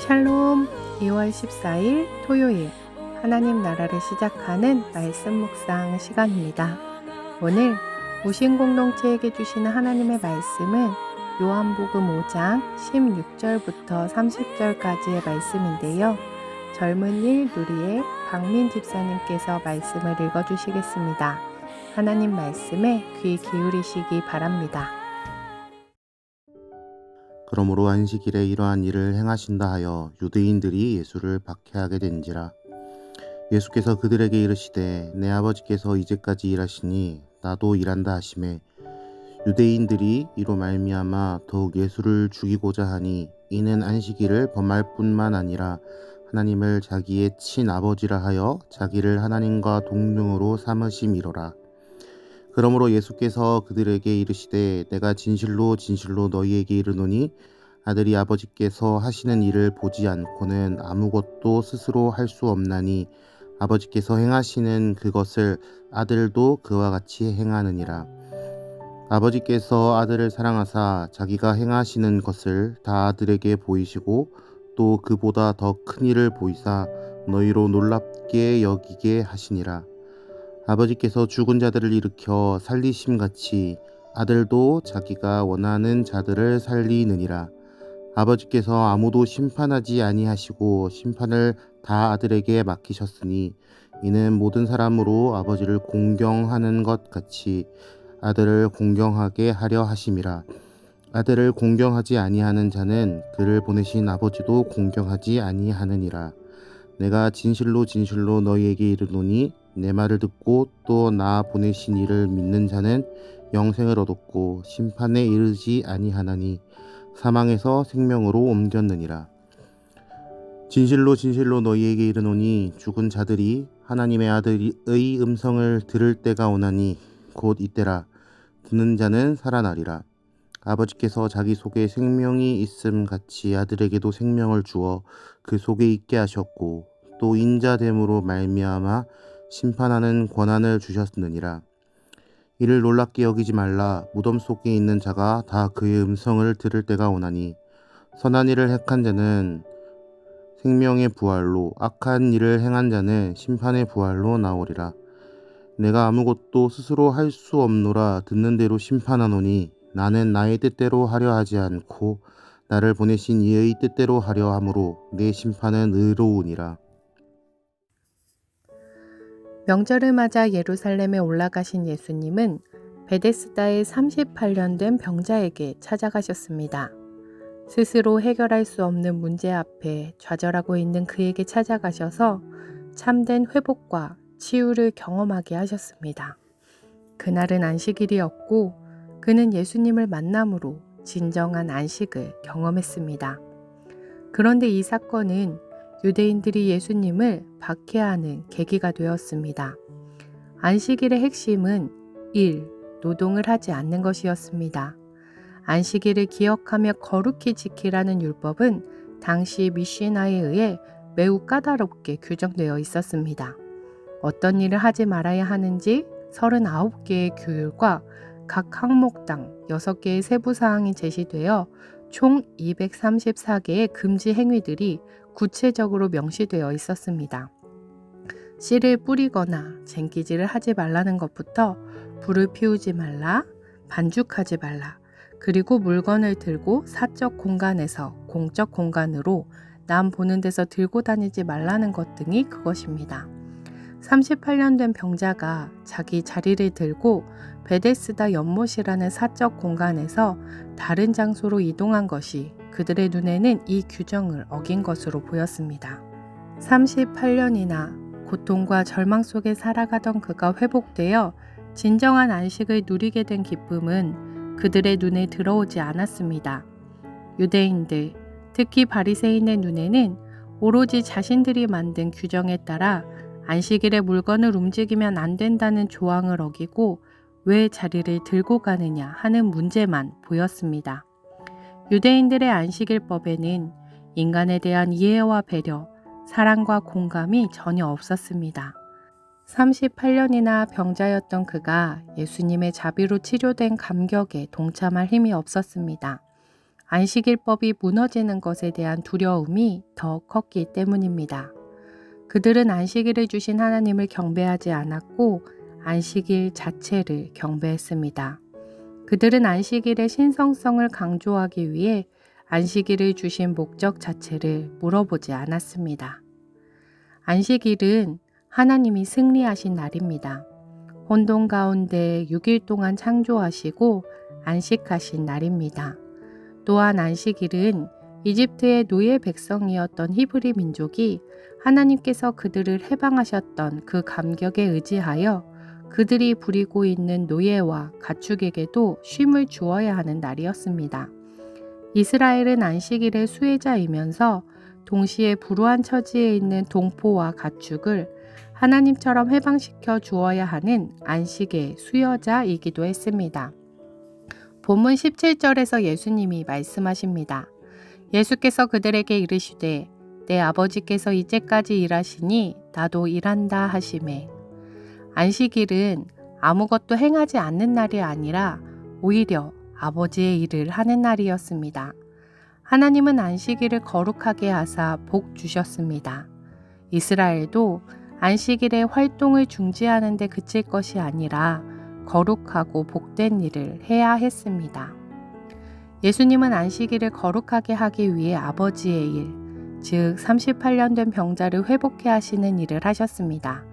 샬롬. 2월 14일 토요일 하나님 나라를 시작하는 말씀 묵상 시간입니다. 오늘 무신 공동체에게 주시는 하나님의 말씀은 요한복음 5장 16절부터 30절까지의 말씀인데요. 젊은일 누리의 박민 집사님께서 말씀을 읽어주시겠습니다. 하나님 말씀에 귀 기울이시기 바랍니다. 그러므로 안식일에 이러한 일을 행하신다 하여 유대인들이 예수를 박해하게 된지라. 예수께서 그들에게 이르시되 내 아버지께서 이제까지 일하시니 나도 일한다 하시매, 유대인들이 이로 말미암아 더욱 예수를 죽이고자 하니 이는 안식일을 범할 뿐만 아니라 하나님을 자기의 친아버지라 하여 자기를 하나님과 동등으로 삼으심이로라. 그러므로 예수께서 그들에게 이르시되 내가 진실로 진실로 너희에게 이르노니 아들이 아버지께서 하시는 일을 보지 않고는 아무것도 스스로 할 수 없나니 아버지께서 행하시는 그것을 아들도 그와 같이 행하느니라. 아버지께서 아들을 사랑하사 자기가 행하시는 것을 다 아들에게 보이시고 또 그보다 더 큰 일을 보이사 너희로 놀랍게 여기게 하시니라. 아버지께서 죽은 자들을 일으켜 살리심같이 아들도 자기가 원하는 자들을 살리느니라. 아버지께서 아무도 심판하지 아니하시고 심판을 다 아들에게 맡기셨으니 이는 모든 사람으로 아버지를 공경하는 것 같이 아들을 공경하게 하려 하심이라. 아들을 공경하지 아니하는 자는 그를 보내신 아버지도 공경하지 아니하느니라. 내가 진실로 진실로 너희에게 이르노니 내 말을 듣고 또 나 보내신 이를 믿는 자는 영생을 얻었고 심판에 이르지 아니하나니 사망에서 생명으로 옮겼느니라. 진실로 진실로 너희에게 이르노니 죽은 자들이 하나님의 아들의 음성을 들을 때가 오나니 곧 이때라. 듣는 자는 살아나리라. 아버지께서 자기 속에 생명이 있음 같이 아들에게도 생명을 주어 그 속에 있게 하셨고 또 인자됨으로 말미암아 심판하는 권한을 주셨느니라. 이를 놀랍게 여기지 말라. 무덤 속에 있는 자가 다 그의 음성을 들을 때가 오나니 선한 일을 행한 자는 생명의 부활로 악한 일을 행한 자는 심판의 부활로 나오리라. 내가 아무것도 스스로 할 수 없노라. 듣는 대로 심판하노니 나는 나의 뜻대로 하려 하지 않고 나를 보내신 이의 뜻대로 하려 함으로 내 심판은 의로우니라. 명절을 맞아 예루살렘에 올라가신 예수님은 베데스다의 38년 된 병자에게 찾아가셨습니다. 스스로 해결할 수 없는 문제 앞에 좌절하고 있는 그에게 찾아가셔서 참된 회복과 치유를 경험하게 하셨습니다. 그날은 안식일이었고 그는 예수님을 만남으로 진정한 안식을 경험했습니다. 그런데 이 사건은 유대인들이 예수님을 박해하는 계기가 되었습니다. 안식일의 핵심은 노동을 하지 않는 것이었습니다. 안식일을 기억하며 거룩히 지키라는 율법은 당시 미시나에 의해 매우 까다롭게 규정되어 있었습니다. 어떤 일을 하지 말아야 하는지 39개의 규율과 각 항목당 6개의 세부사항이 제시되어 총 234개의 금지 행위들이 구체적으로 명시되어 있었습니다. 씨를 뿌리거나 쟁기질을 하지 말라는 것부터 불을 피우지 말라, 반죽하지 말라, 그리고 물건을 들고 사적 공간에서 공적 공간으로 남 보는 데서 들고 다니지 말라는 것 등이 그것입니다. 38년 된 병자가 자기 자리를 들고 베데스다 연못이라는 사적 공간에서 다른 장소로 이동한 것이 그들의 눈에는 이 규정을 어긴 것으로 보였습니다. 38년이나 고통과 절망 속에 살아가던 그가 회복되어 진정한 안식을 누리게 된 기쁨은 그들의 눈에 들어오지 않았습니다. 유대인들, 특히 바리새인의 눈에는 오로지 자신들이 만든 규정에 따라 안식일에 물건을 움직이면 안 된다는 조항을 어기고 왜 자리를 들고 가느냐 하는 문제만 보였습니다. 유대인들의 안식일법에는 인간에 대한 이해와 배려, 사랑과 공감이 전혀 없었습니다. 38년이나 병자였던 그가 예수님의 자비로 치료된 감격에 동참할 힘이 없었습니다. 안식일법이 무너지는 것에 대한 두려움이 더 컸기 때문입니다. 그들은 안식일을 주신 하나님을 경배하지 않았고 안식일 자체를 경배했습니다. 그들은 안식일의 신성성을 강조하기 위해 안식일을 주신 목적 자체를 물어보지 않았습니다. 안식일은 하나님이 승리하신 날입니다. 혼돈 가운데 6일 동안 창조하시고 안식하신 날입니다. 또한 안식일은 이집트의 노예 백성이었던 히브리 민족이 하나님께서 그들을 해방하셨던 그 감격에 의지하여 그들이 부리고 있는 노예와 가축에게도 쉼을 주어야 하는 날이었습니다. 이스라엘은 안식일의 수혜자이면서 동시에 불우한 처지에 있는 동포와 가축을 하나님처럼 해방시켜 주어야 하는 안식의 수여자이기도 했습니다. 본문 17절에서 예수님이 말씀하십니다. 예수께서 그들에게 이르시되 내 아버지께서 이제까지 일하시니 나도 일한다 하시매. 안식일은 아무것도 행하지 않는 날이 아니라 오히려 아버지의 일을 하는 날이었습니다. 하나님은 안식일을 거룩하게 하사 복 주셨습니다. 이스라엘도 안식일의 활동을 중지하는 데 그칠 것이 아니라 거룩하고 복된 일을 해야 했습니다. 예수님은 안식일을 거룩하게 하기 위해 아버지의 일, 즉 38년 된 병자를 회복해 하시는 일을 하셨습니다.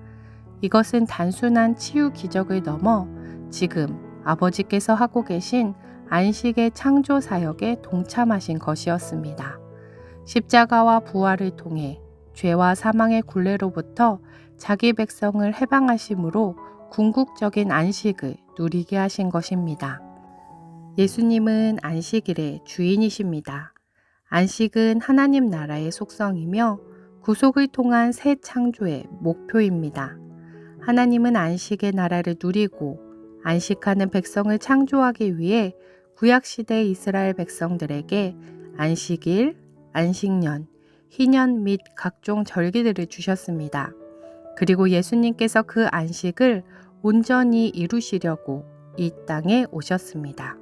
이것은 단순한 치유 기적을 넘어 지금 아버지께서 하고 계신 안식의 창조 사역에 동참하신 것이었습니다. 십자가와 부활을 통해 죄와 사망의 굴레로부터 자기 백성을 해방하심으로 궁극적인 안식을 누리게 하신 것입니다. 예수님은 안식일의 주인이십니다. 안식은 하나님 나라의 속성이며 구속을 통한 새 창조의 목표입니다. 하나님은 안식의 나라를 누리고 안식하는 백성을 창조하기 위해 구약시대 이스라엘 백성들에게 안식일, 안식년, 희년 및 각종 절기들을 주셨습니다. 그리고 예수님께서 그 안식을 온전히 이루시려고 이 땅에 오셨습니다.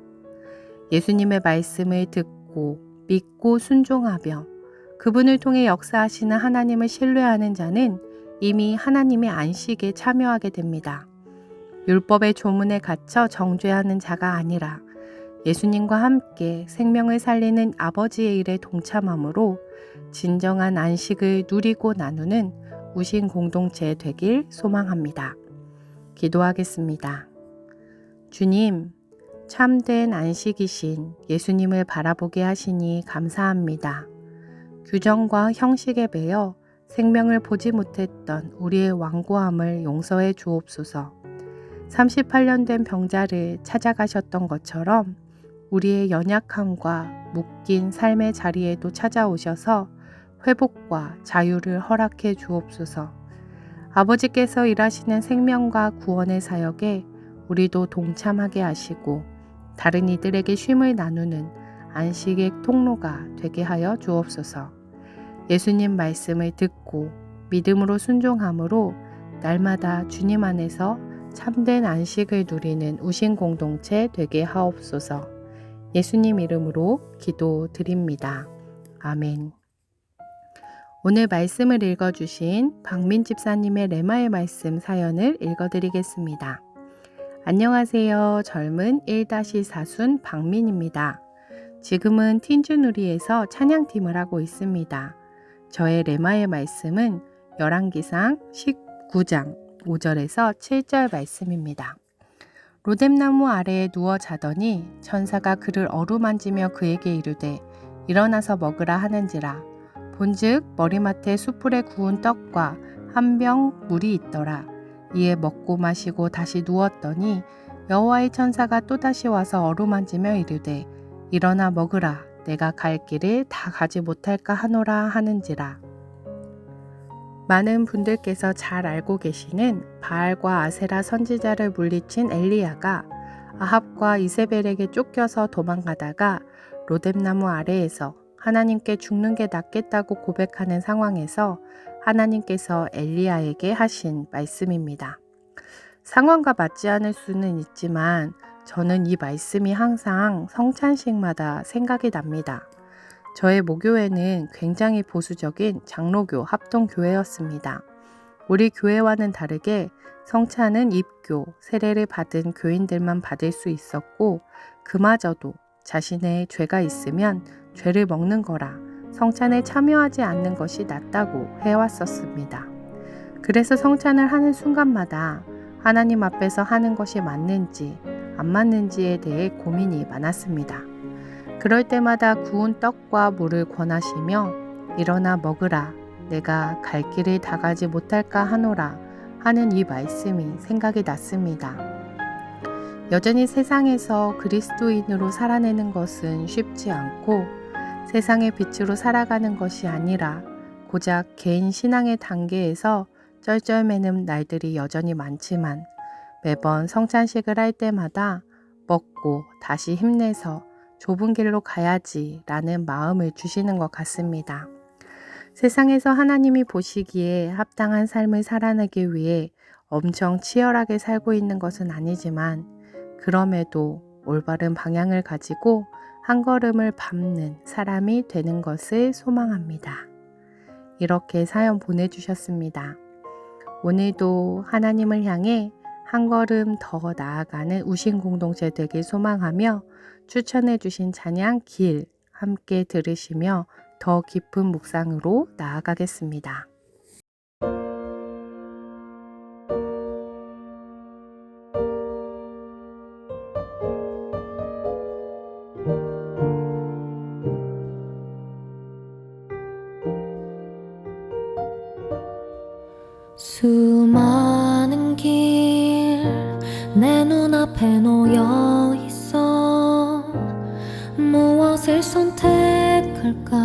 예수님의 말씀을 듣고 믿고 순종하며 그분을 통해 역사하시는 하나님을 신뢰하는 자는 이미 하나님의 안식에 참여하게 됩니다. 율법의 조문에 갇혀 정죄하는 자가 아니라 예수님과 함께 생명을 살리는 아버지의 일에 동참함으로 진정한 안식을 누리고 나누는 우신 공동체 되길 소망합니다. 기도하겠습니다. 주님, 참된 안식이신 예수님을 바라보게 하시니 감사합니다. 규정과 형식에 매여 생명을 보지 못했던 우리의 완고함을 용서해 주옵소서. 38년 된 병자를 찾아가셨던 것처럼 우리의 연약함과 묶인 삶의 자리에도 찾아오셔서 회복과 자유를 허락해 주옵소서. 아버지께서 일하시는 생명과 구원의 사역에 우리도 동참하게 하시고 다른 이들에게 쉼을 나누는 안식의 통로가 되게 하여 주옵소서. 예수님 말씀을 듣고 믿음으로 순종함으로 날마다 주님 안에서 참된 안식을 누리는 우신 공동체 되게 하옵소서. 예수님 이름으로 기도드립니다. 아멘. 오늘 말씀을 읽어주신 박민 집사님의 레마의 말씀 사연을 읽어드리겠습니다. 안녕하세요. 젊은 1-4순 박민입니다. 지금은 틴주누리에서 찬양팀을 하고 있습니다. 저의 레마의 말씀은 열왕기상 19장 5절에서 7절 말씀입니다. 로뎀나무 아래에 누워 자더니 천사가 그를 어루만지며 그에게 이르되 일어나서 먹으라 하는지라. 본즉 머리맡에 숯불에 구운 떡과 한 병 물이 있더라. 이에 먹고 마시고 다시 누웠더니 여호와의 천사가 또다시 와서 어루만지며 이르되 일어나 먹으라. 내가 갈 길을 다 가지 못할까 하노라 하는지라. 많은 분들께서 잘 알고 계시는 바알과 아세라 선지자를 물리친 엘리야가 아합과 이세벨에게 쫓겨서 도망가다가 로뎀나무 아래에서 하나님께 죽는 게 낫겠다고 고백하는 상황에서 하나님께서 엘리야에게 하신 말씀입니다. 상황과 맞지 않을 수는 있지만 저는 이 말씀이 항상 성찬식마다 생각이 납니다. 저의 모교회는 굉장히 보수적인 장로교 합동교회였습니다. 우리 교회와는 다르게 성찬은 입교, 세례를 받은 교인들만 받을 수 있었고 그마저도 자신의 죄가 있으면 죄를 먹는 거라 성찬에 참여하지 않는 것이 낫다고 해왔었습니다. 그래서 성찬을 하는 순간마다 하나님 앞에서 하는 것이 맞는지 안 맞는지에 대해 고민이 많았습니다. 그럴 때마다 구운 떡과 물을 권하시며 일어나 먹으라 내가 갈 길을 다 가지 못할까 하노라 하는 이 말씀이 생각이 났습니다. 여전히 세상에서 그리스도인으로 살아내는 것은 쉽지 않고 세상의 빛으로 살아가는 것이 아니라 고작 개인 신앙의 단계에서 쩔쩔매는 날들이 여전히 많지만 매번 성찬식을 할 때마다 먹고 다시 힘내서 좁은 길로 가야지 라는 마음을 주시는 것 같습니다. 세상에서 하나님이 보시기에 합당한 삶을 살아내기 위해 엄청 치열하게 살고 있는 것은 아니지만 그럼에도 올바른 방향을 가지고 한 걸음을 밟는 사람이 되는 것을 소망합니다. 이렇게 사연 보내주셨습니다. 오늘도 하나님을 향해 한 걸음 더 나아가는 우신 공동체 되길 소망하며 추천해 주신 찬양 길 함께 들으시며 더 깊은 묵상으로 나아가겠습니다. 수많은 길 내 눈앞에 놓여 있어 무엇을 선택할까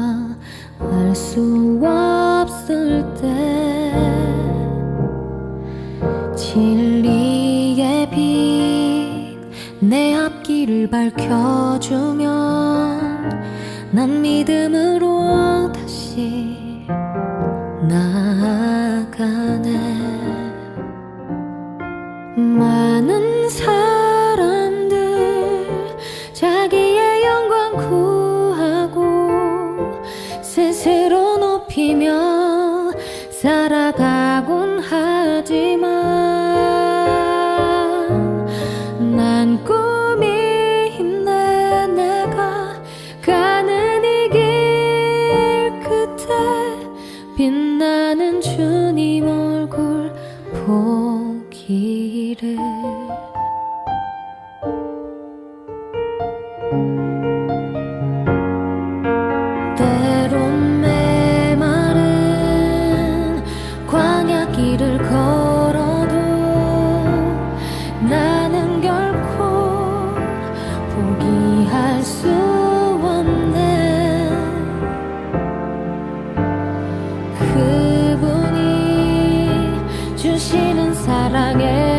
알 수 없을 때 진리의 빛 내 앞길을 밝혀주면 난 믿음으로 다시 나아가네. 많은 사람들 자기의 영광 구하고 스스로 높이며 살아가곤 하지만 난 꿈이 있네. 내가 가는 이 길 끝에 빛나는 주님 얼굴 보기를. 때론 메마른 광야 길을 걸어도 나는 결코 포기할 수 없네. 그분이 주시는 사랑에